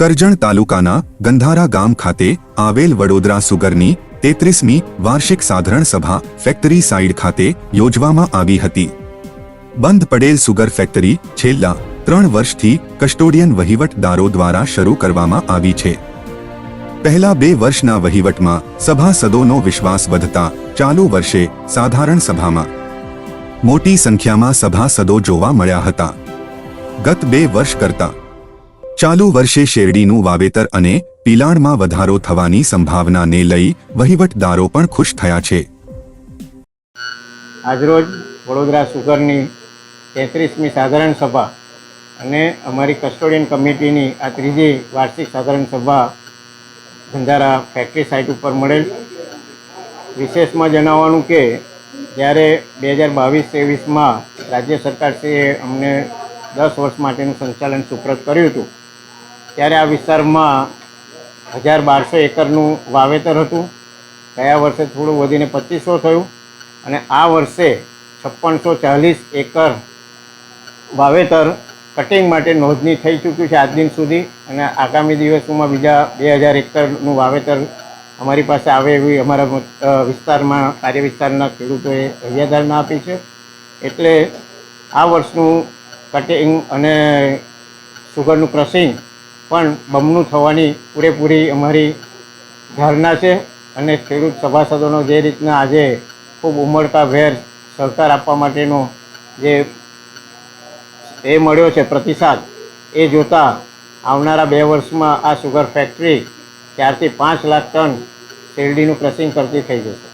કરજણ તાલુકાના ગંધારા ગામ ખાતે આવેલ વડોદરા સુગરની 33મી વાર્ષિક સાધારણ સભા ફેક્ટરી સાઇડ ખાતે યોજવામાં આવી હતી। બંધ પડેલ સુગર ફેક્ટરી છેલ્લા 3 વર્ષથી કસ્ટોડિયન વહીવટદારો દ્વારા શરૂ કરવામાં આવી છે। પહેલા 2 વર્ષના વહીવટમાં સભાસદોનો વિશ્વાસ વધતા ચાલુ વર્ષે સાધારણ સભામાં મોટી સંખ્યામાં સભાસદો જોવા મળ્યા હતા। ગત 2 વર્ષ કરતાં ચાલુ વર્ષે શેરડીનું વાવેતર અને પિલાણમાં વધારો થવાની સંભાવનાને લઈ વહીવટદારો પણ ખુશ થયા છે। આજરોજ વડોદરા સુગરની 33મી સાધારણ સભા અને અમારી કસ્ટોડિયન કમિટીની આ 3જી વાર્ષિક સાધારણ સભા ગંધારા ફેક્ટરી સાઇટ ઉપર મળેલ। વિશેષમાં જણાવવાનું કે જ્યારે 2022-23માં રાજ્ય સરકારશ્રીએ અમને 10 વર્ષ માટેનું સંચાલન સુપ્રત કર્યું હતું, ત્યારે આ વિસ્તારમાં 1200 એકરનું વાવેતર હતું। ગયા વર્ષે થોડું વધીને 2500 થયું અને આ વર્ષે 5640 એકર વાવેતર કટિંગ માટે નોંધણી થઈ ચૂક્યું છે આજ દિન સુધી, અને આગામી દિવસોમાં બીજા 2000 એકરનું વાવેતર અમારી પાસે આવે એવી અમારા વિસ્તારમાં કાર્ય વિસ્તારના ખેડૂતોએ હૈયાધારણા આપી છે। એટલે આ વર્ષનું કટિંગ અને સુગરનું ક્રશિંગ પણ બમણું થવાની પૂરેપૂરી અમારી ધારણા છે। અને ખેડૂત સભાસદોનો જે રીતના આજે ખૂબ ઉમળકાભેર સહકાર આપવા માટેનો જે એ મળ્યો છે પ્રતિસાદ, એ જોતાં આવનારા 2 વર્ષમાં આ સુગર ફેક્ટરી 4 થી 5 લાખ ટન શેરડીનું ક્રશિંગ કરતી થઈ જશે।